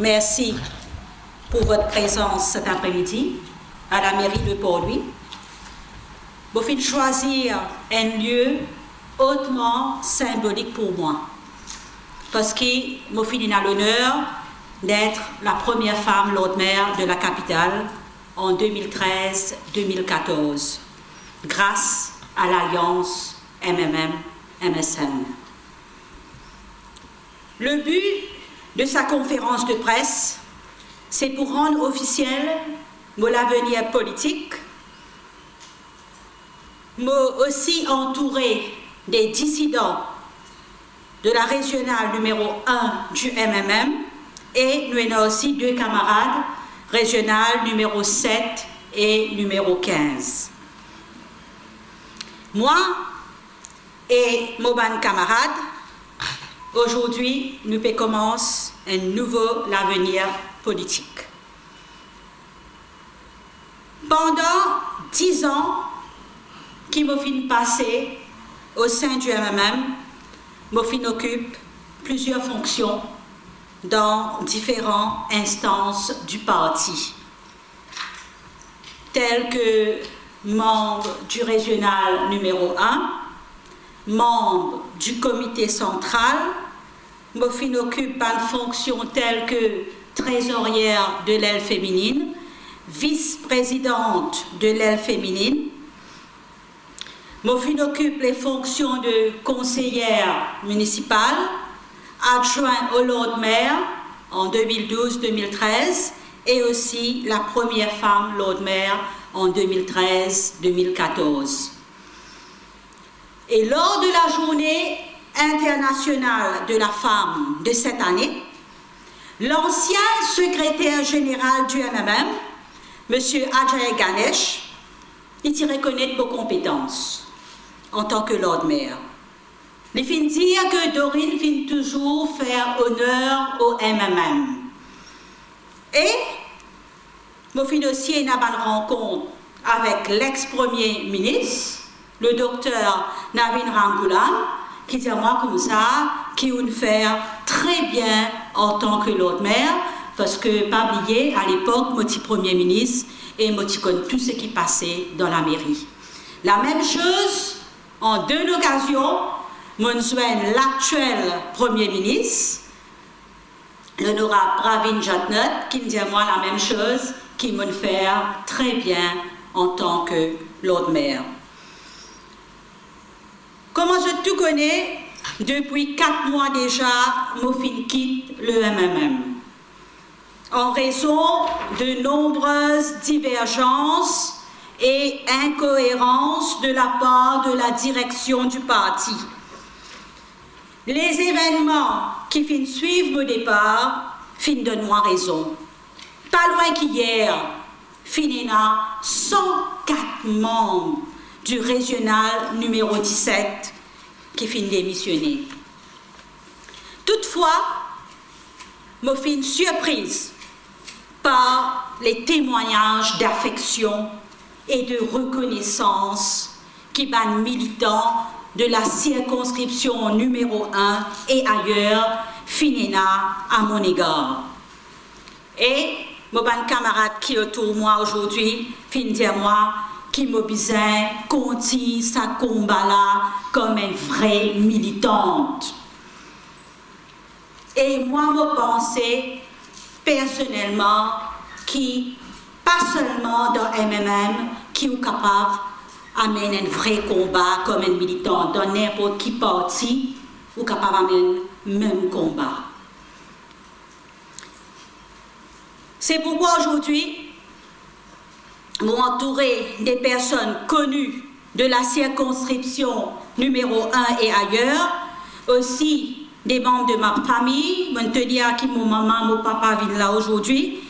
merci pour votre présence cet après-midi à la mairie de Port-Louis. Vous faites choisir un lieu hautement symbolique pour moi, parce que je suis l'honneur d'être la première femme Lord Mayor de la capitale en 2013-2014, grâce à l'alliance MMM-MSN. Le but de sa conférence de presse, c'est pour rendre officiel mon avenir politique, mais aussi entouré des dissidents de la régionale numéro 1 du MMM, et nous avons aussi 2 camarades régionales numéro 7 et numéro 15. Moi et mon camarade, aujourd'hui, nous commençons un nouveau avenir politique. Pendant 10 ans qui m'ont fait passer au sein du MMM, m'ont occupe plusieurs fonctions dans différentes instances du parti, telles que membre du régional numéro 1, membre du comité central, me occupe d'une fonction telle que trésorière de l'aile féminine, vice-présidente de l'aile féminine, me occupe les fonctions de conseillère municipale, adjointe au Lord Mayor en 2012-2013 et aussi la première femme Lord Mayor en 2013-2014. Et lors de la journée internationale de la femme de cette année, l'ancien secrétaire général du MMM, M. Ajay Ganesh, il reconnaît vos compétences en tant que Lord Mayor. Il fin dire que Dorine fin toujours faire honneur au MMM. Et je fin aussi une rencontre avec l'ex-premier ministre, le docteur Navin Ramgoolam, qui dit à moi comme ça, qui va faire très bien en tant que Lord Mayor, parce que, pas oublier, à l'époque, moi, j'étais premier ministre et moi, je connais tout ce qui passait dans la mairie. La même chose, en 2 occasions, moi, je l'actuel premier ministre, l'honorable Pravin Jatnat, qui me dit à moi la même chose, qui me fait très bien en tant que Lord Mayor. Comment je tout connais, depuis 4 mois déjà, Mofin quitte le MMM. En raison de nombreuses divergences et incohérences de la part de la direction du parti. Les événements qui suivent mon départ donnent-moi raison. Pas loin qu'hier, finina 104 membres du régional numéro 17 qui démissionner. Toutefois, je suis surprise par les témoignages d'affection et de reconnaissance qui sont militants de la circonscription numéro 1 et ailleurs, finina à mon égard. Et mon camarade qui est autour de moi aujourd'hui, fin dire moi, qui m'a besoin continue sa combat là comme une vraie militante. Et moi, je pense personnellement qui, pas seulement dans MMM, qui est capable d'amener un vrai combat comme un militant dans n'importe qui parti, ou capable d'amener le même combat. C'est pourquoi aujourd'hui, m'entourer des personnes connues de la circonscription numéro 1 et ailleurs, aussi des membres de ma famille, je te dire que mon maman, mon papa viennent là aujourd'hui.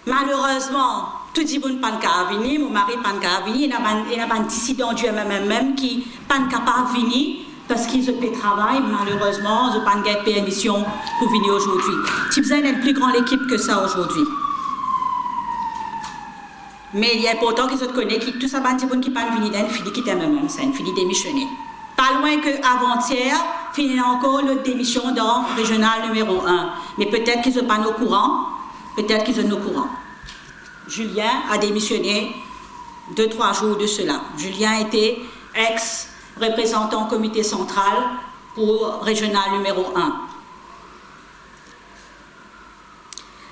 Malheureusement, tout le monde n'est pas venir, mon mari n'est pas venir, il y a un dissident du MMM qui n'est pas capable de venir parce qu'ils ont fait travail, malheureusement, ils n'ont pas de permission pour venir aujourd'hui. Tu as besoin d'une plus grande équipe que ça aujourd'hui. Mais il est important qu'ils se connaissent, tout ça, qui ne peuvent pas venir d'une fille qui est MMM, c'est une fille démissionnée. pas loin qu'avant-hier, finit encore notre démission dans régional numéro 1. Mais peut-être qu'ils ne sont pas au courant, peut-être qu'ils sont au courant. Julien a démissionné 2-3 jours de cela. Julien était ex-représentant au comité central pour régional numéro 1.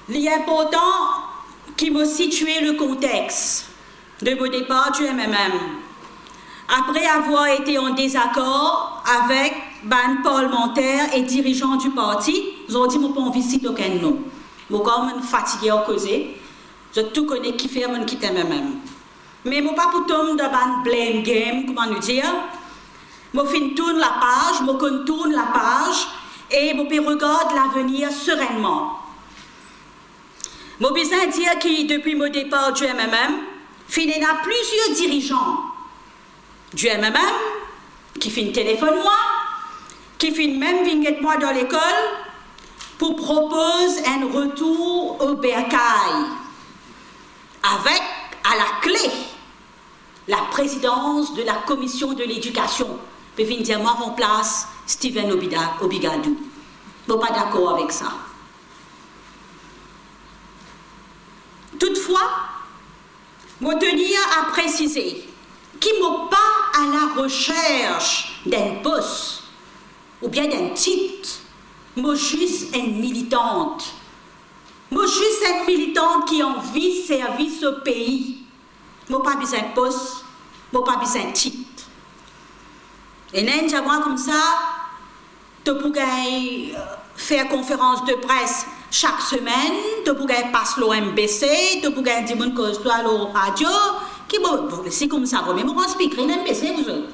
L'important qui m'a situé le contexte de mon départ du MMM, après avoir été en désaccord avec ban parlementaires et dirigeants du parti, ils ont dit que je n'ai pas envie de citer aucun nom. Je suis comme fatigué à causer. Je tout connais qui fait mon quitter MMM. Mais je ne suis pas pour tomber dans ban blame game, comment nous dire. Je tourne la page, je contourne la page et je regarde l'avenir sereinement. Je besoin dire que depuis mon départ du MMM, il y a plusieurs dirigeants du MMM qui fin téléphone moi, qui fin même venir moi dans l'école pour proposer un retour au bercail avec à la clé la présidence de la commission de l'éducation. Puis venir dire moi remplace Steven Obigadou. Je ne suis pas d'accord avec ça. Toutefois, je tenir à préciser qu'il ne suis pas à la recherche d'un poste ou bien d'un titre. Je suis juste une militante. Je suis juste une militante qui a envie de servir ce pays. Je n'ai pas besoin de poste, je n'ai pas besoin de titre. Et moi comme ça, tu peux faire conférence de presse chaque semaine, tu peux passer l'OMBC, tu peux dire que tu as la radio. C'est comme ça, mais je suis speaker l'MBC, vous autres.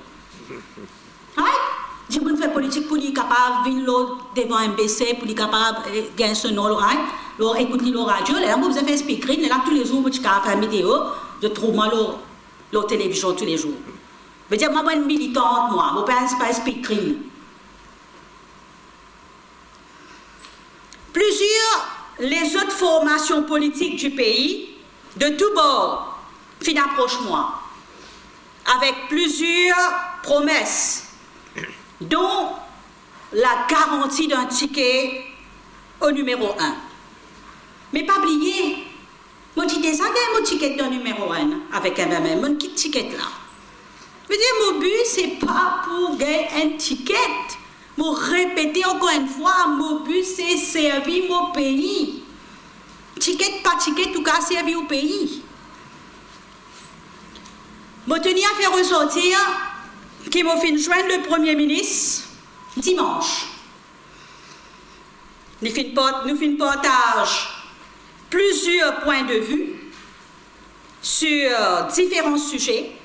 Je peux faire politique pour être capable de venir devant MBC, pour être capable de gagner ce nom, écouter la radio. Là, vous avez fait speaker, là, tous les jours, vous avez fait une vidéo, je trouve la télévision tous les jours. Je veux dire, moi, je suis une militante, moi, je ne suis pas speaker. Les autres formations politiques du pays, de tous bords, approchent moi, avec plusieurs promesses, dont la garantie d'un ticket au numéro 1. Mais pas oublier, moi j'ai déjà gagné mon ticket de numéro 1 avec un MMM, mon petit ticket là. Je veux dire, mon but, c'est pas pour gagner un ticket. Pour répéter encore une fois, mon but c'est servir mon pays. Ticket, pas ticket, tout cas servir au pays. Je tenir à faire ressortir qu'il m'a fait joindre le Premier ministre dimanche. Nous faisons partage plusieurs points de vue sur différents sujets.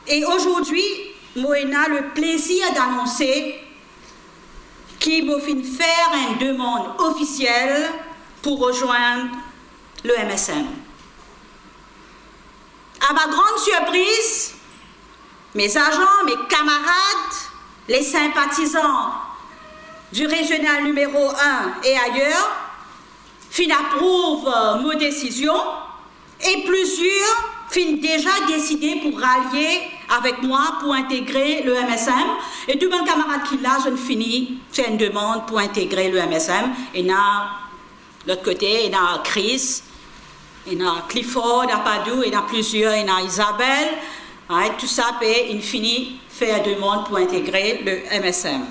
Et aujourd'hui, moi, j'ai le plaisir d'annoncer qu'il m'a fait faire une demande officielle pour rejoindre le MSM. À ma grande surprise, mes agents, mes camarades, les sympathisants du régional numéro 1 et ailleurs, approuvent nos décisions et plusieurs fin déjà décidé pour rallier avec moi pour intégrer le MSM. Et tous mes camarades qui là, je finis faire une demande pour intégrer le MSM. Et de l'autre côté, il y a Chris, il y a Clifford, il y a Padou, il y a plusieurs, il y a Isabelle. Ouais, tout ça, il finit faire une demande pour intégrer le MSM.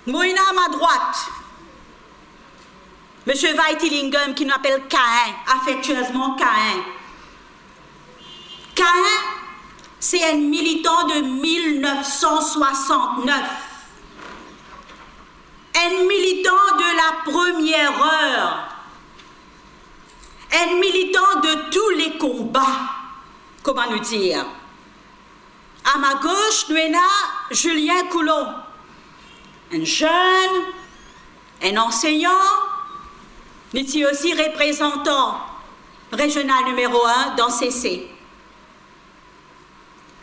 Moi, à ma droite, M. Weitilingem, qui nous appelle Cain, affectueusement Cain. Cain, c'est un militant de 1969. Un militant de la première heure. Un militant de tous les combats. Comment nous dire? À ma gauche, nous avons Julien Coulon. Un jeune, un enseignant, nous sommes aussi représentant régional numéro 1 dans CC.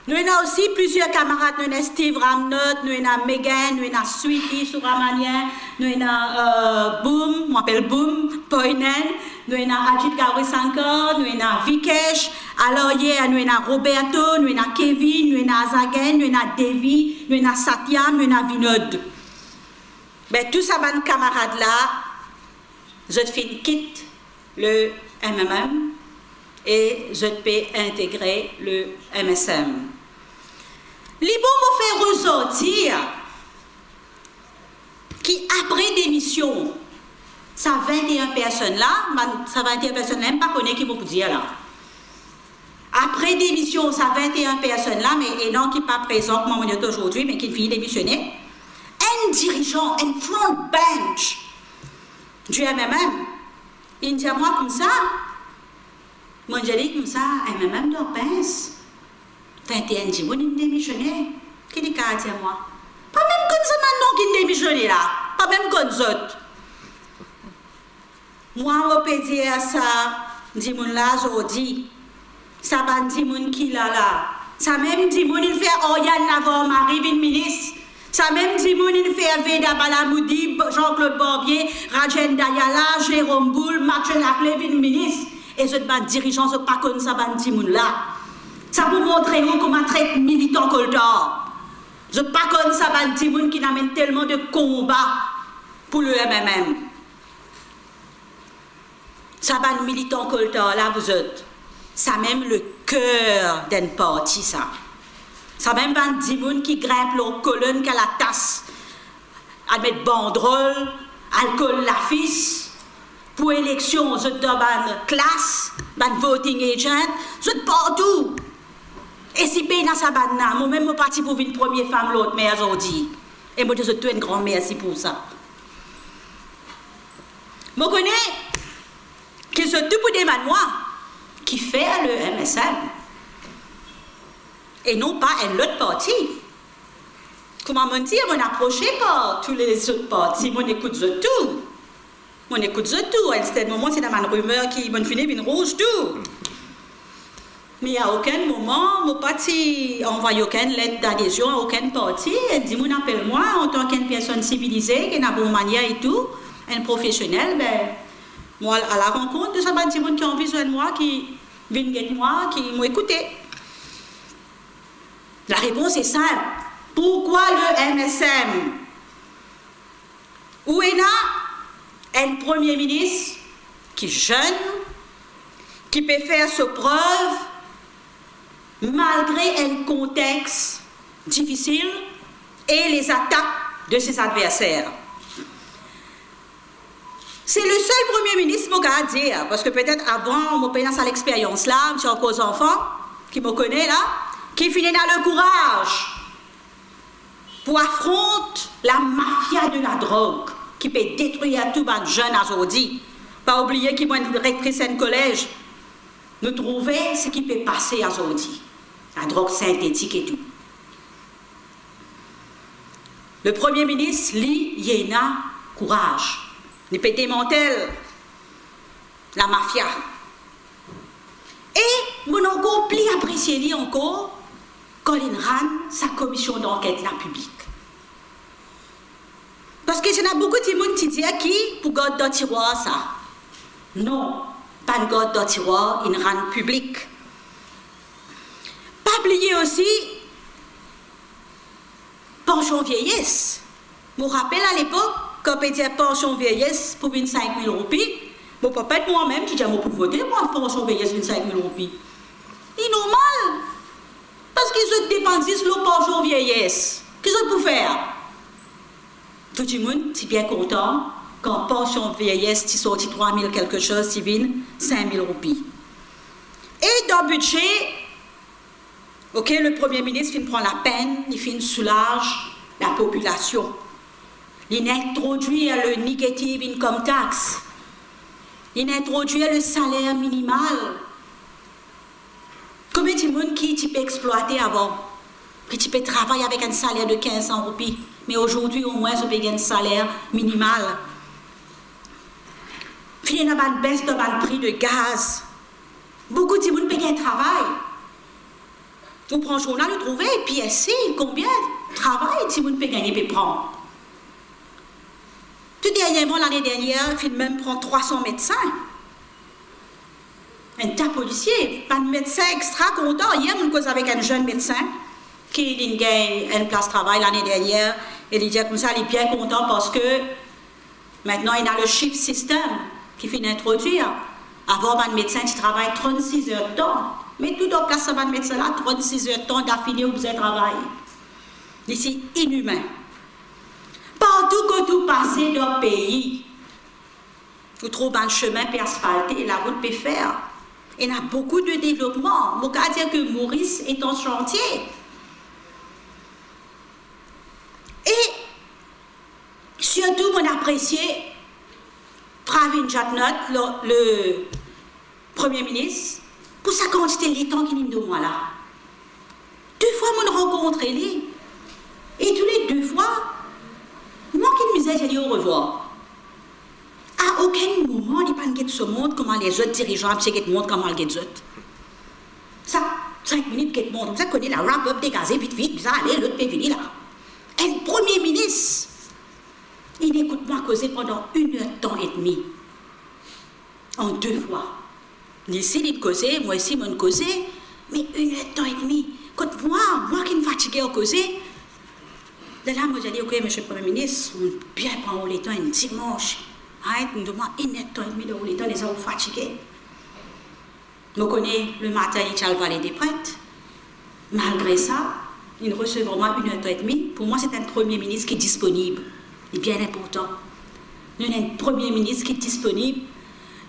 Nous avons aussi plusieurs camarades, nous avons Steve Ramnot, nous avons Megan, nous avons Sweetie Souramanien, nous avons Boom, je m'appelle Boom, Poinen, nous avons Ajit Gauri Sankar, nous avons Vikesh, Alors, hier, nous avons Roberto, nous avons Kevin, nous avons Azagen, nous avons Devi, nous avons Satya, nous avons Vinod. Ben, tous ces camarades-là, je quitte le MMM et je peux intégrer le MSM. Les bons me fait ressortir qui, après démission, ça 21 personnes là, ça 21 personnes là, même pas connaître qui vous dire là. Après démission, ça 21 personnes là, mais et non qui pas présent comme on aujourd'hui, mais qui vient démissionner. Un dirigeant, un front bench du MMM, il dit à moi comme ça, moi je dis comme ça, MMM doit pince. 21 dit, vous démissionner. Qui dit qu'à dire moi? Pas même comme ça maintenant qui démissionner là, pas même comme ça. Moi, je peux dire ça, dit mon là, je dis, ça va dire mon qui là. Ça même dit mon il fait Oriane Navarre, Marie, une ministre. Ça même dit mon il fait Veda Balamoudi, Jean-Claude Barbier, Rajen Dayala, Jérôme Boule, Mathieu Laclé, une ministre. Et ce dirigeant, ce pas comme ça, va dire mon là. Ça vous montrer comment traite militant coltor. Je pas comme ça, va dire mon qui n'amène tellement de combats pour le MMM. Ça va le militant coltor, là vous êtes. Ça même le cœur d'un parti, ça. Ça même va dire moun qui grimpe leur colonne qu'à la tasse. À mettre banderole, alcool la fils. Pour élection, vous êtes dans une classe, une voting agent, vous êtes partout. Et si pays dans sa banane, moi-même, je suis parti pour une première femme, l'autre mère aujourd'hui. Et moi, je suis une grande merci pour ça. Je connais que c'est tout pour des manoirs qui fait le MSM. Et non pas un autre parti. Comment me dire, on approché par tous les autres partis, on écoute tout. On écoute tout. À un certain moment, c'est dans une rumeur qui va finir une rouge tout. Mais à aucun moment, mon parti envoie aucune lettre d'adhésion à aucun parti. Elle dit, appelle-moi en tant qu'une personne civilisée, qui a une bonne manière et tout, un professionnel, ben, moi, à la rencontre de ce petit monde qui ont besoin de moi, qui viennent de moi, qui m'ont écouté. La réponse est simple. Pourquoi le MSM? Où est là un premier ministre qui est jeune, qui peut faire ses preuves malgré un contexte difficile et les attaques de ses adversaires. C'est le seul premier ministre que je peux dire, parce que peut-être avant, mon père a l'expérience là, j'ai encore des enfants qui me connaissent là, qui finit dans le courage pour affronter la mafia de la drogue qui peut détruire tout le jeune aujourd'hui. Pas oublier qu'il y a une directrice d'un collège, nous trouver ce qui peut passer aujourd'hui. La drogue synthétique et tout. Le Premier ministre, lui, il a courage. Il peut démanteler la mafia. Et, mon encore plus apprécié, lui encore, quand il rend sa commission d'enquête la publique. Parce que il y a beaucoup de gens qui disent qui, pour garder dans le tiroir, ça. Non, pas de garde dans le tiroir, il rend public. Pas oublier aussi, pension vieillesse. Je me rappelle à l'époque, quand on disait pension vieillesse pour 25 000 roupies, mon papa et moi-même, qui disais, moi, pour voter, moi, pension vieillesse 25 000 roupies. C'est normal. Parce qu'ils se dépendent de leur pension vieillesse. Qu'est-ce qu'ils peuvent faire? Tout le monde est bien content quand pension vieillesse, tu sorti 3 000 quelque chose, tu viens 5 000 roupies. Et dans le budget, ok, le Premier ministre il prend la peine, il soulage la population. Il introduit le negative income tax. Il introduit le salaire minimal. Combien de monde qui tu peux exploiter avant? Que tu peux travailler avec un salaire de 1500 roupies. Mais aujourd'hui, au moins, je paye un salaire minimal. Puis, il y a une baisse de prix de gaz. Beaucoup de monde payent un travail. Vous prenez un journal, vous trouvez, et puis combien de travail si vous pouvez gagner et prendre. Tout dernièrement, l'année dernière, il même prend 300 médecins. Un tas policier, pas de médecin extra content. Hier, on cause avec un jeune médecin qui a gagné une place de travail l'année dernière. Et il dit comme ça, il est bien content parce que maintenant, il a le shift system qui finit d'introduire. Avant, un médecin qui travaille 36 heures de temps. Mais tout en place, un médecin là, 36 heures de temps d'affilée où vous avez travaillé. C'est inhumain. Partout que tout passez dans le pays, vous trouvez un chemin pour asphalter, la route peut faire. Il y a beaucoup de développement. Je peux dire que Maurice est en chantier. Et surtout, on apprécié Pravin Jatnot, le Premier ministre, pour sa quantité de temps qu'il est de moi là. 2 fois, on rencontre lui. Et tous les 2 fois, moi qui me disais, j'ai dit au revoir. À aucun moment, il n'y a pas de ce monde, comment les autres dirigeants, c'est qu'ils montrent comment les autres. Ça, 5 minutes qu'ils montrent, ça connaît la wrap-up dégazée, vite, vite, ça allez, l'autre peut venir là. Un Premier ministre, il écoute-moi causer pendant 1 heure de temps et demi. En 2 fois. Ici, il causait, moi ici, moi causais, mais 1 heure de temps et demi. Quand moi qui me fatiguais à causer, de là, moi j'ai dit, ok, monsieur le Premier ministre, on bien prendre le temps un dimanche. On demande 1 heure de temps et demi de le temps, les gens fatigués. Je connais le matin, il a le valet des prêtres. Malgré ça, il reçoit vraiment 1 heure de temps et demi. Pour moi, c'est un Premier ministre qui est disponible. C'est bien important. Nous avons un Premier ministre qui est disponible.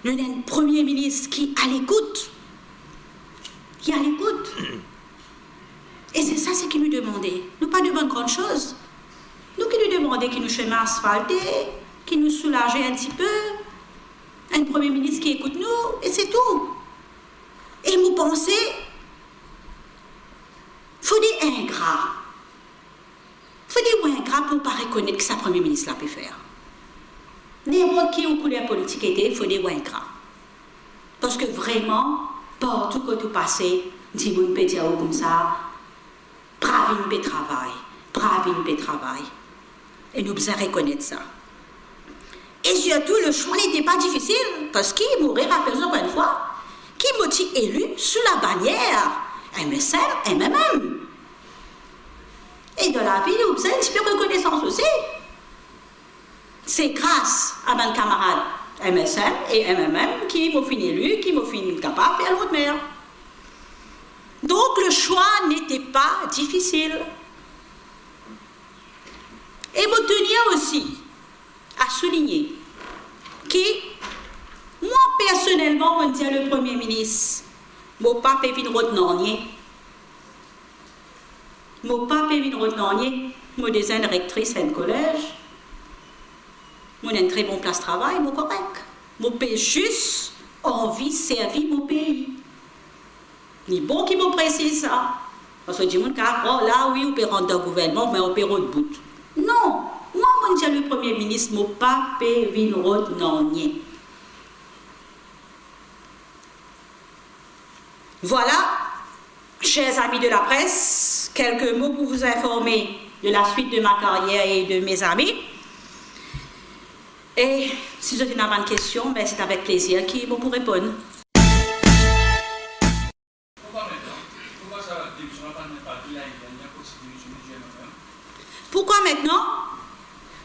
Nous avons un Premier ministre qui est à l'écoute. Qui est à l'écoute. Et c'est ça ce qu'il nous demandait. Nous pas de bonnes grandes choses. Nous qui nous demandons qu'il nous chemin asphalté, qui nous soulageait un petit peu. Un Premier ministre qui écoute nous, et c'est tout. Et vous pensez, il faut des ingrats. Il faut des ingrats pour ne pas reconnaître que ça Premier ministre là peut faire. N'importe qui ou couleur politique était, il faut des ingrats. Parce que vraiment, partout que tout passé, dit vous peut dire comme ça, Pravin peut travailler, Pravin peut travailler. Et nous devons reconnaître ça. Et surtout, le choix n'était pas difficile, parce qu'il mourrait, rappelez-vous une fois, qui m'a élu sous la bannière MSM, MMM. Et dans la vie, nous avons un petit peu de reconnaissance aussi. C'est grâce à mes camarades MSM et MMM qui m'ont fini élu, qui m'ont fini capable de faire l'autre maire. Donc le choix n'était pas difficile. Et je tenais aussi à souligner que moi personnellement, je dis le Premier ministre, mon papa est venu retenir. Mon papa est venu retenir. Moi, je suis une rectrice d'un collège. Moi, j'ai une très bonne place de travail, moi correct. Moi, j'ai juste envie de servir mon pays. Ni bon qui me précise ça. Parce que je dis, là, oui, on peut rendre dans le gouvernement, mais on peut rendre bout. Non. Moi, je dis le Premier ministre, mon papa est venu retenir. Voilà, chers amis de la presse, quelques mots pour vous informer de la suite de ma carrière et de mes amis. Et si vous avez une question, ben c'est avec plaisir que je vous répondre. Pourquoi maintenant?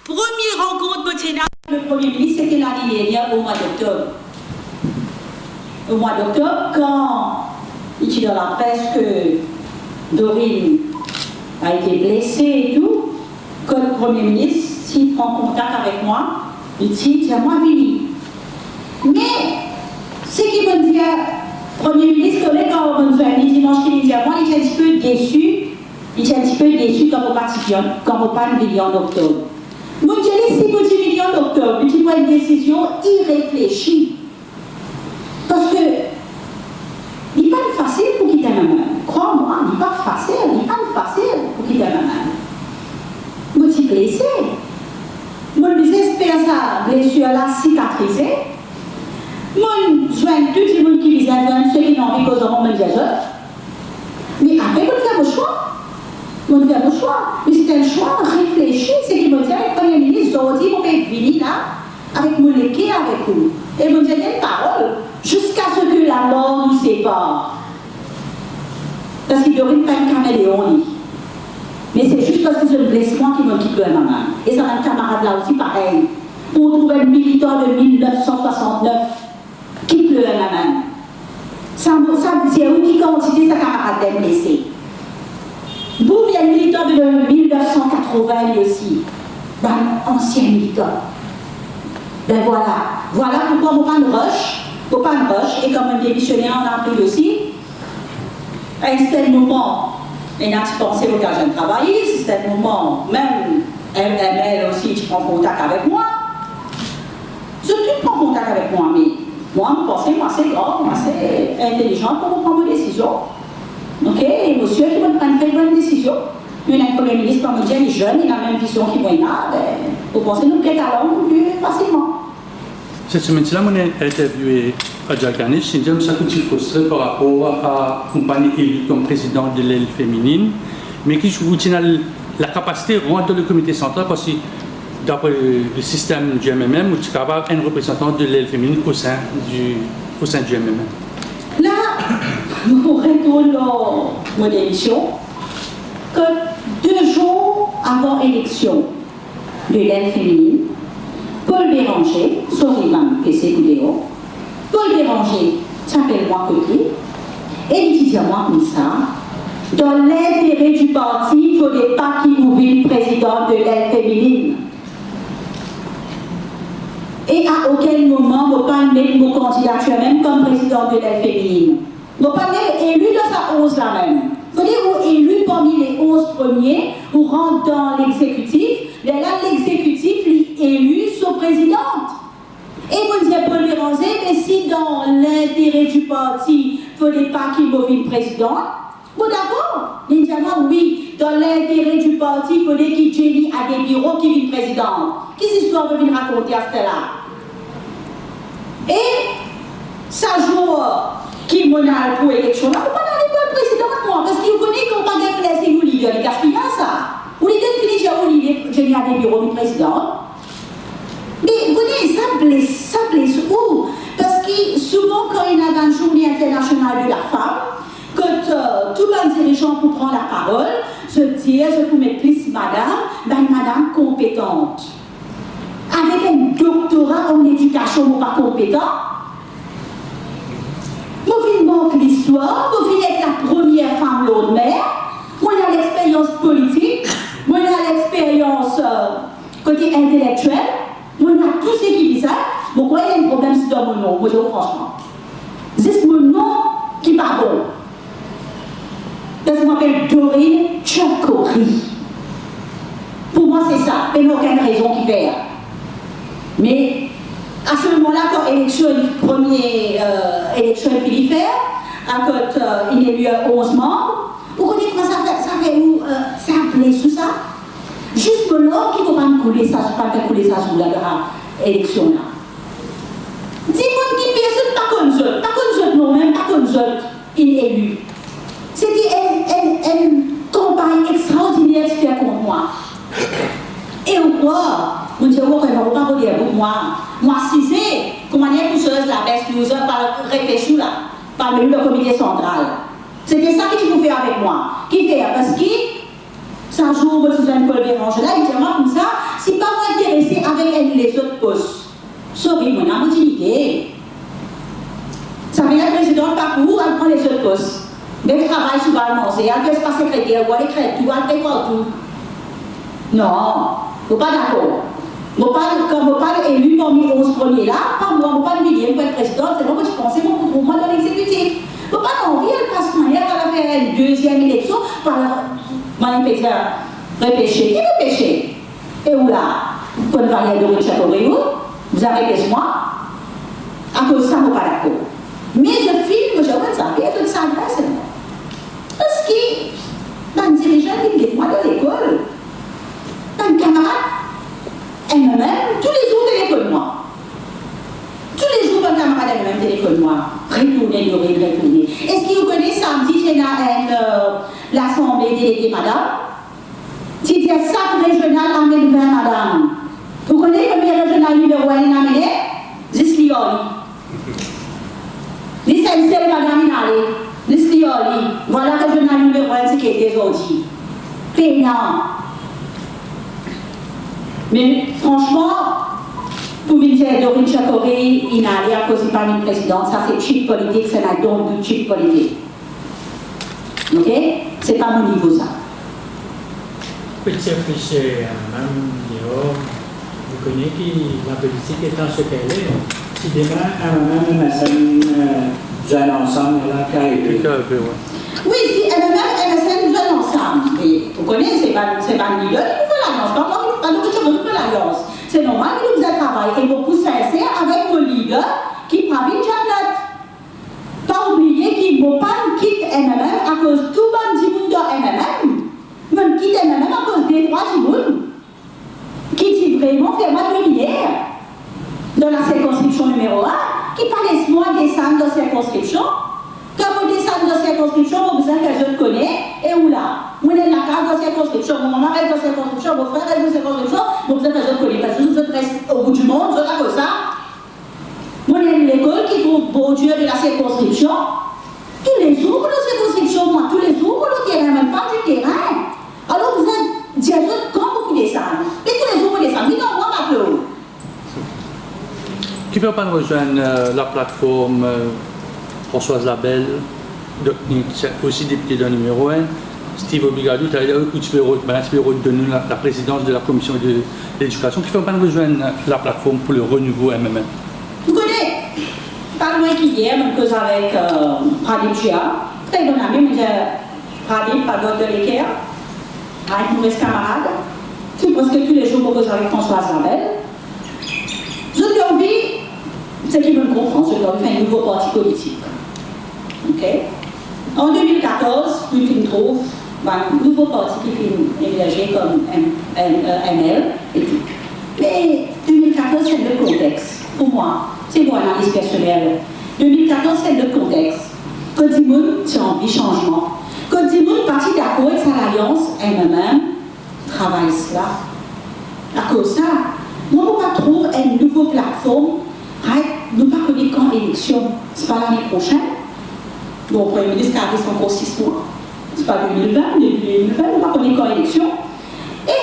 Première rencontre avec le Premier ministre, c'était l'année dernière au mois d'octobre. Au mois d'octobre, quand il dit dans la presse que Dorine a été blessée et tout, que le Premier ministre, s'il prend contact avec moi, il dit, tiens-moi, Vili. Mais, ce qui veut dire, Premier ministre, quand on nous a dit dimanche qu'il dit à moi, il est un petit peu déçu. Il est un petit peu déçu quand on parle de million d'octobre. Moi, je dis, si vous dites million d'octobre, il prend une décision irréfléchie. Parce que, il n'est pas facile pour quitter ma main. Crois-moi, il n'est pas facile pour quitter ma main. Moi, je suis blessé. Moi, j'espère ça, blessure-là cicatrisée. Moi, je suis un tout petit monde qui vise à ceux qui n'ont envie qu'aux hommes, les autres. Mais après, vous faites vos choix. Vous faites vos choix. Mais c'est un choix réfléchi. C'est qu'il me dit, le Premier ministre, aujourd'hui, vous pouvez venir là, avec mon équipe, avec vous. Et vous me dites une parole. jusqu'à ce que la mort nous sépare. Parce qu'il y aurait pas un caméléon. Mais c'est juste parce que c'est le blessement qui me quitte le maman. Et ça, un camarade là aussi, pareil. Pour trouver un militant de 1969 quitte le maman. Ça c'est où qui quantité sa camarade d'être blessé. Boum, il y a un militant de 1980 lui aussi. Ben, ancien militant. Ben voilà pourquoi on pas de rush, et comme un démissionnaire en a pris aussi, à un certain moment, il a pensé l'occasion de travailler, c'est un moment, même elle aussi, tu prends contact avec moi. Tu prends contact avec moi, mais moi, je pense que moi, c'est grand, moi, c'est intelligent pour prendre des décisions. Ok, et monsieur qui va prendre une bonne décision. Il y a un premier ministre, comme on dit, il est jeune, il a la même vision qu'il moi, vous pensez nous prêter à l'homme plus facilement. Cette semaine-ci, on a interviewé Adja Ganesh, c'est un peu frustré par rapport à la compagnie élue comme président de l'aile féminine, mais qui vous tient la capacité de rentrer le comité central parce que d'après le système du MMM, tu peux avoir un représentant de l'aile féminine au sein du MMM. Là, nous retournons à mon émission que 2 jours avant l'élection de l'aile féminine, Paul Béranger, son imam PC Boudéo, Paul Béranger s'appelle moi côté, et il dit à moi comme ça, dans l'intérêt du parti, il ne faudrait pas qu'il ouvre président de l'aile féminine. Et à aucun moment, je ne peux pas mettre mon candidature même comme président de l'aile féminine. Je ne peux pas être élu dans sa 11 là même. Il faut dire vous élu parmi les 11 premiers, vous rentrez dans l'exécutif, là l'exécutif est élu son présidente. Et vous dites Paul Béranger, mais si dans l'intérêt du parti, il ne faudrait pas qu'il ouvre présidente, bon d'accord, évidemment oui, dans l'intérêt du parti, il faudrait qu'il génie à des bureaux qui viennent présidente. Qu'est-ce histoire de venir raconter à ce là? Et ça joue qui monarque pour l'élection, là, on ne peut pas aller pour le président moi, parce qu'il connaît qu'on va pas laisser vous l'idée, les gaspillants ça. Vous l'idée de finir à vous génie à des bureaux du président. Mais vous voyez, ça blesse où? Parce que souvent, quand il y a une journée internationale de la femme, quand tout le monde dirigeant pour prendre la parole, se dire, je peux mettre plus madame, ben madame compétente. Avec un doctorat en éducation, ou pas compétent, vous venez manquer l'histoire, vous venez être la première femme Lord Maire, moi j'ai l'expérience politique, moi j'ai l'expérience côté intellectuel, moi j'ai tout ce qui dit ça, pourquoi il y a un problème c'est dans mon nom, moi je dis franchement. C'est mon nom qui n'est pas bon. Parce que je m'appelle Dorine Tchakori. Pour moi c'est ça, il n'y a aucune raison qui fait. Mais à ce moment-là, quand l'élection, première élection est finie faire, quand il y a eu 11 membres, vous connaissez comment ça fait où ça plaît sous ça? Juste l'homme qui ne va pas couler ça, pas couler ça sous l'élection là. Dis-moi qui personne pas comme ça non même, pas comme ça, il est élu. C'était une campagne extraordinaire de faire contre moi. Et ou quoi? On dit, oh, on ne va pas vous dire, moi, si c'est, comment dire, pousseuse, la baisse, nous autres, par réfléchir là, par le comité central. C'était ça qu'il faut faire avec moi. Qui fait? Parce que, ça joue, vous avez un Paul Béranger là, il dit, moi, comme ça, si pas moi intéressé avec les autres postes. Sorry, mon âme, vous idée. Ça vient la présidente parcours, elle prend les autres postes. Mais travail souvent à manger, elle fait pas secrétaire, ou elle écrit tout, elle fait tout. Non, vous pas d'accord. Quand vous parlez élu parmi 11 premiers là, pas moi, vous pas le millième pour être président, c'est moi que je pensais pour moi dans l'exécutif. Vous pas envie, elle passe manière, elle va faire une deuxième élection par repêcher. Qui repêcher? Et où là? Pour le varier de Richard Obreo, vous avez moi, à cause de ça, vous pas d'accord. Mais je filme, je vois ça, et tout ça, c'est moi. Parce que, dans le dirigeant, il dit moi dans l'école, dans le camarade, elle-même, tous les jours, téléphone-moi. Tous les jours, un camarade elle-même téléphone-moi. Retournez. Est-ce que vous connaissez samedi, j'ai l'Assemblée déléguée, madame? Si c'est ça, régional, amène 20, madame. Vous connaissez le régional numéro 1 amené? Zislioli. sincère, madame Inale, l'Istioli, voilà le journal numéro 1 qui est aujourd'hui. Peinant. Mais franchement, pour me dire Dorine Chakori, Inale, à cause du parmi président, ça c'est cheap politique, c'est la donne de cheap politique. Ok? C'est pas mon niveau ça. Petit officier, même vous connaissez que la politique étant ce qu'elle est, si demain, un ensemble là, oui, si MSN nous a ensemble. Et vous connaissez, c'est pas le leader qui nous fait l'alliance, pas nous qui nous fait l'alliance. C'est normal que nous avons travaillé et beaucoup sincère avec nos leaders qui travaillent Janet. Pas oublier qu'ils ne vont pas quitter MMM à cause de tout le monde dans MMM. Même quitter MMM à cause des droits du monde. Qui dit vraiment faire mal de lumière dans la circonscription numéro 1, qui paraissent moins descendre dans la circonscription. Quand vous descendez dans la circonscription, vous avez que je connais, et où là? Vous êtes la case de la circonscription, mon maman reste dans la circonscription, vos frères restent dans la circonscription, vous avez que je connais, parce que vous êtes au bout du monde, vous êtes comme ça. Vous êtes l'école qui trouve beau Dieu de la circonscription. Tous les jours, dans la circonscription, moi, tous les jours, le terrain, même pas du terrain. Alors vous êtes diagnostic quand vous descendez. Et tous les jours, vous descendez, non, moi, pas plus. Qui ne veut pas rejoindre la plateforme Françoise Labelle, aussi député d'un numéro 1, Steve Obigadou, tu peux redonner la présidence de la commission de l'éducation, qui ne veut pas rejoindre la plateforme pour le renouveau MMM. Vous connaissez, pas loin qu'hier, même cause avec Pradip Chia, très bon ami, mais Pradip, pas d'autre de l'équerre, avec mon camarade, c'est parce que tous les jours, je cause avec Françoise Labelle. Je lui ai envie, ce qui me comprend, je lui ai envie de faire un nouveau parti politique. Ok? En 2014, nous trouve un nouveau parti qui est émergé comme ML et tout. Mais 2014, c'est le contexte. Pour moi, c'est mon analyse personnelle. 2014, c'est le contexte. Quand Dimoun, c'est envie de changement. Quand Dimoun partit d'accord avec sa alliance, elle-même travaille cela. À cause de ça, moi, je ne pas trouver une nouvelle plateforme. Nous ne pas connaître quand l'élection. Ce n'est pas l'année prochaine. Bon, le Premier ministre a resté encore 6 mois. Ce n'est pas 2020, début 2020, on va connaître quand l'élection. Et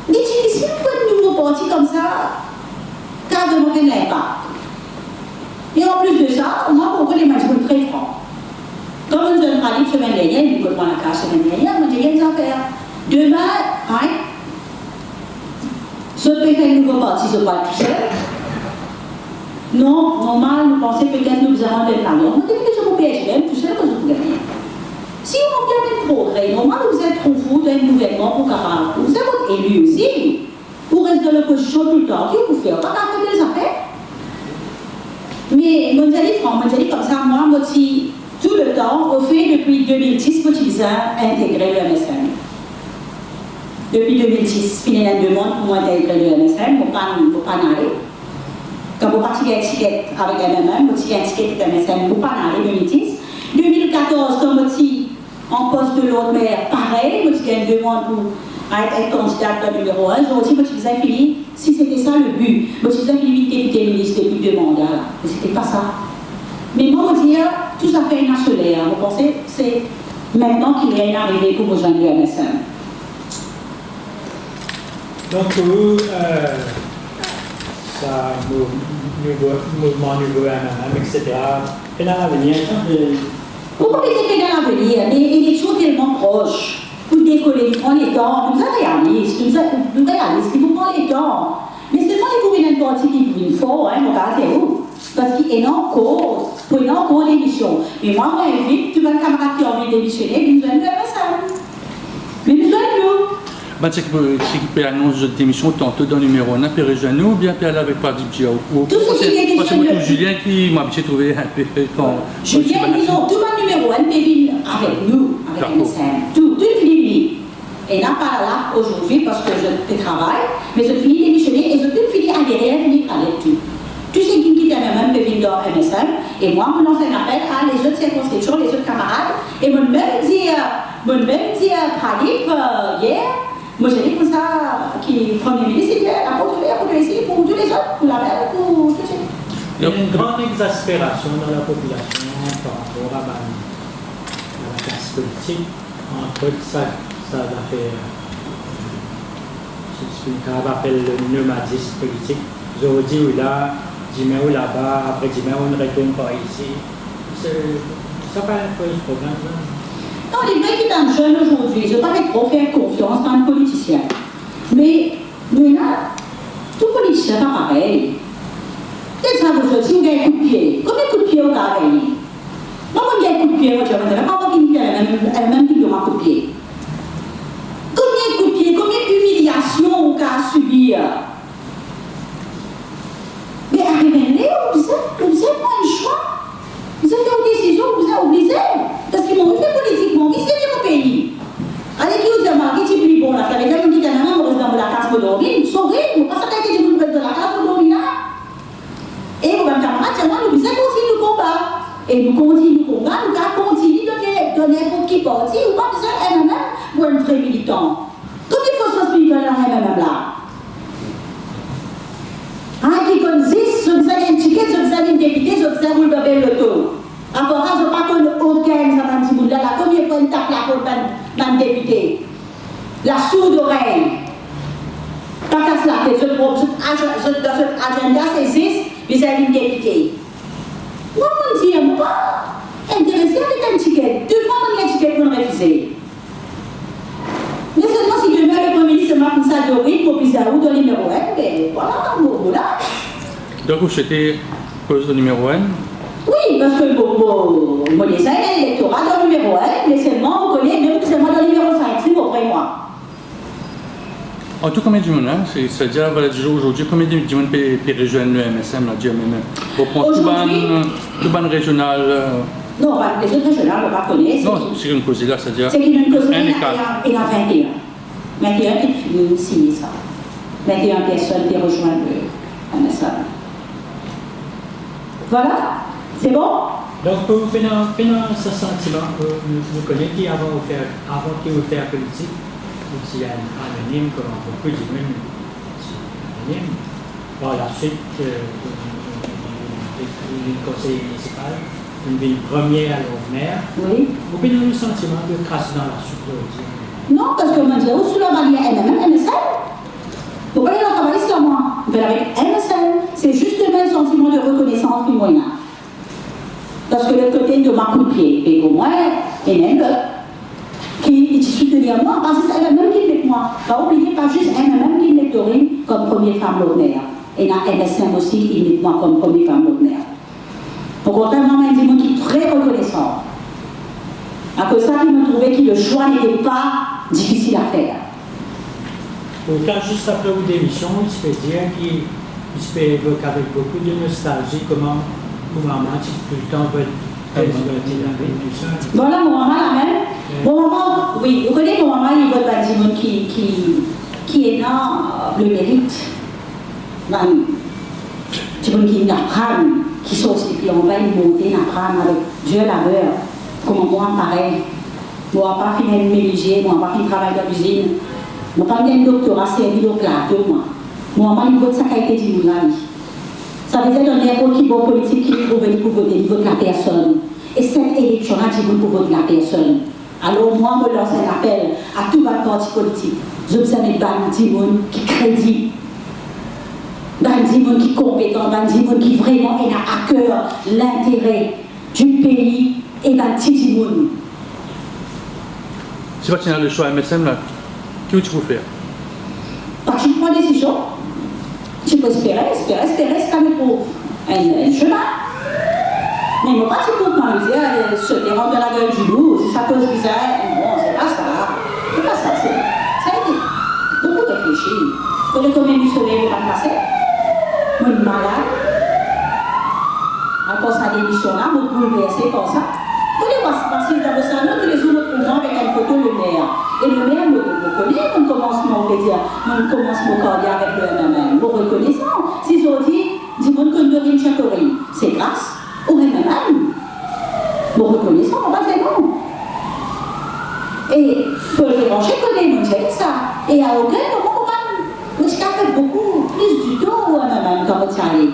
il est difficile pour un nouveau parti comme ça, car de mauvais l'impact. Et en plus de ça, moi, pour les matchs très francs. Comme on nous a parlé de semaine dernière, nous connaissons la carte semaine dernière, on dit qu'il y a des affaires. Demain, je peux faire un nouveau parti, je ne pas tout seul. Non, normal, nous pensons peut-être que nous avons des talents. On dit que je peux PHM, tout seul, que je peux gagner. Si on fait un progrès, normal, vous êtes trop fou d'un gouvernement pour capable. Vous êtes élu aussi. Pour rester dans l'opposition tout le temps, qui vous fait? Pas faire des affaires. Mais, je dis comme ça, moi, tout le temps, au fait, depuis 2010, je suis intégré le MSM. Depuis 2010, je demande pour moi d'intégrer le MSM, pour ne pas aller. Quand vous partez avec étiquette avec MMM, vous avez une étiquette MSM, vous ne pas aller 2010. 2014, quand vous êtes en poste de l'autre maire, pareil, vous avez une demande pour être candidat de numéro 1. Vous avez fini, si c'était ça le but, vous avez fini député ministre depuis 2 mandats. C'était pas ça. Mais moi, je dis, tout ça fait une solaire. Vous pensez, c'est maintenant qu'il est arrivé pour vous joindre le MSM. Donc, ça, mouvement nouveau MMM, etc. Et dans l'avenir, pourquoi peut-être dans l'avenir, mais il est toujours tellement proche. Pour décoller, il prend les temps, nous sommes réalistes, il vous prend les temps. Mais seulement il faut une partie qui vous faut, regardez-vous. Parce qu'il y a encore, pour une encore d'émission. Mais moi, j'invite tous mes camarades qui ont envie de démissionner, nous sommes ça. Mais nous sommes nous. C'est qui peut annoncer votre démission tantôt dans le numéro 1, puis rejoindre nous, ou bien puis aller avec Pradip Chia. Tout ce qui est démission. Parce que moi, Julien qui m'a habitué à trouver un peu quand. Julien, disons, tout le numéro 1 peut venir avec nous, avec MSM. Tout fini. Et n'a pas là aujourd'hui parce que je travaille, mais je finis démissionner et je finis à derrière venir avec tout. Tous ceux qui quittent MMM peuvent venir dans MSM, et moi, je lance un appel à les autres circonscriptions, les autres camarades, et je même dit Pradip hier. Moi, j'ai dit pour ça, qui est Premier ministre, il a apporté ici pour tous les autres, pour la mer, pour tous les autres. Il y a une grande exaspération dans la population à la classe politique, entre autres, ça a fait, je appelle le nomadisme politique. Aujourd'hui, ou là, demain ou là-bas, après demain, on ne retourne pas ici. Ça pas un peu ce problème là. Non, les vrais qui sont jeunes aujourd'hui, je ne veux pas trop faire confiance dans les politiciens. Mais, nous, là, tout politicien n'est pas pareil. Qu'est-ce que ça veut dire si vous avez un coup de pied? Combien de coups de pied vous avez gagné? Moi, quand j'ai un coup de pied, moi, je ne sais pas moi qui me fait elle-même qui donne un coup de pied. Combien de coups de pied, combien d'humiliations vous avez subi? Mais arrivez-les, vous êtes moins le choix. Vous avez une décision, vous êtes obligé. Parce qu'ils m'ont fait politiquement, ils sont mon pays. Allez, qui vous a marqué, qui est bon, là, ça veut dire que vous êtes un homme, dans la case pour dormir, sauvez, vous passez à quelqu'un qui vous reste dans la case pour dormir là. Et vos camarades, nous disons continue le combat. Et nous continuons le combat, nous continuons de donner n'importe qui parti, ou pas besoin d'un MMM ou un vrai militant. Combien de fois spirituelle dans un MMM là? Qui consiste, je vous ai un ticket, je vous ai une députée, je vous ai vous le loto. Après, je ne pas connaître aucun de là, la première fois, une tape là pour un député. La sourde oreille. Pas qu'à cela, dans cet agenda, c'est 6, vous avez une députée. Moi, je me dis, moi, intéressé avec un ticket. 2 fois, on a un ticket pour le refuser. Mais seulement si demain, le Premier ministre m'a comme ça de oui, pour plus à où, dans le numéro 1, mais voilà. Donc, vous souhaitez poser le numéro 1? Oui, parce que mon dessin est l'électorat dans le numéro 1, mais seulement, on connaît, même seulement dans le numéro 5, c'est auprès de moi. En tout, combien de monde, c'est-à-dire, voilà, aujourd'hui, combien de monde peut rejoindre le MSM, la GMM? Pour prendre tout ban régional. Non, les autres régionales, on ne va pas connaître. Non, c'est une cause là, c'est-à-dire. C'est une cause là, un il y a 21. 21 qui finissent signer ça. 21 personnes qui rejoignent le MSM. Voilà, c'est bon? Donc, pour vous faire ce sentiment que vous connaissez qui avant que vous faire politique, aussi anonyme, comme beaucoup de même anonyme. Par la suite, le conseil municipal, une ville première à maire. Oui. Vous avez le sentiment de crasse dans la soupe. Non, parce que moi, je dis, sous la barrière MSL, vous voyez, on travaille sur moi. Mais avec MSL, c'est justement le sentiment de reconnaissance du moyen. Parce que le côté de ma coup de pied, et au moins, et même qui soutenir moi, parce que c'est elle-même qui met moi. Pas oublier, pas juste elle-même qui met Dorine comme première femme l'honneur. Et dans MSM aussi, il met moi comme première femme l'honneur. Pour contrairement à un monde qui est très reconnaissant. À cause de ça, il me trouvait que le choix n'était pas difficile à faire. Pourtant, juste après vos démissions, il se peut dire qu'il se peut évoquer avec beaucoup de nostalgie comment maman, tout le temps, peut voilà, mon maman la même. Mon maman, oui, vous connaissez mon maman, il vote dans le monde qui est dans le mérite. Dans le monde qui apprend, qui sont aussi, puis on va y monter, apprendre avec Dieu labeur. Comme moi, pareil. Moi, pas fini de ménager, moi, pas fini de travailler dans l'usine. Moi, pas fini de doctorat, servi au plateau, moi. Moi, il vote ça qui a été dit, là. Ça veut dire que n'importe qui bon politique qui trouve pour voter, il vote la personne. Et cette élection a dit pour voter la personne. Alors moi, je lance un appel à tous les partis politiques. J'observe des gens qui crédit, des gens qui compétents, des gens qui vraiment ont à cœur l'intérêt du pays et d'un petit monde. Si tu as le choix MSM, là, qu'est-ce que tu peux faire? Parce que tu prends des décisions. Tu peux espérer, c'est quand même pour un chemin. Mais moi, pas tu peux m'amuser se déranger dans la gueule du loup, c'est ça cause bizarre. Non, c'est pas ça. C'est pas ça. Ça a été beaucoup réfléchi. Quand le combien du soleil va passer, moi, je suis malade. À cause de sa démission là, je suis bouleversé comme ça. Vous voyez, parce que dans le salon, tous les jours, nous trouvons avec un photo le maire. Et le maire me reconnaît, on commence mon cardiaque avec le MMM. Vous reconnaissant. Si je dis, dis-moi que nous avons une châteaurie, c'est grâce au MMM. Vous reconnaissant, on va dire non. Et pour le brancher, connaît, nous j'ai dit ça. Et à aucun moment, moi, je fait beaucoup plus du tout au MMM quand vous allez.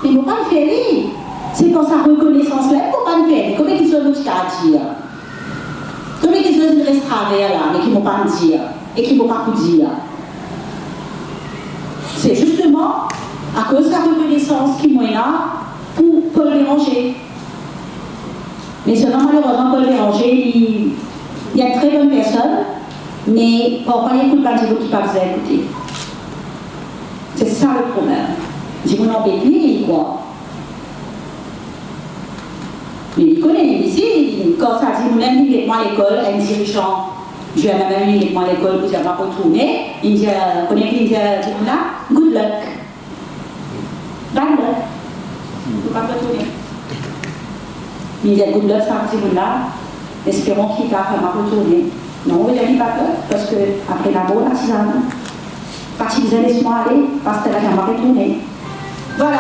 Mais vous ne pas le faire. C'est pour sa reconnaissance-là, il ne faut pas le faire. Comment ils sont nous à dire? Comment ils sont restés travers là, mais qui ne m'ont pas dire, et qui ne m'ont pas dire? C'est justement à cause de la reconnaissance qui est là pour Paul Béranger. Mais seulement malheureusement, Paul Béranger, il y a une très bonne personne, mais parfois il n'écoute pas des gens qui ne peuvent pas écouter. C'est ça le problème. Si vous n'en faites plus, quoi. Mais il connaît ici, quand ça dit, nous-mêmes, il est moi à l'école, un dirigeant, je vais même il est moi à l'école, vous n'avez pas retourné, il dit, connaît il dit, là, good luck. Bad luck. Vous ne pouvez pas retourner. Il dit, good luck, ça dit, là, espérons qu'il va vraiment retourner. Non, vous n'avez pas peur, parce qu'après la bonne artisanale, quand il disait, laisse-moi aller, parce qu'elle a vraiment retourné. Voilà.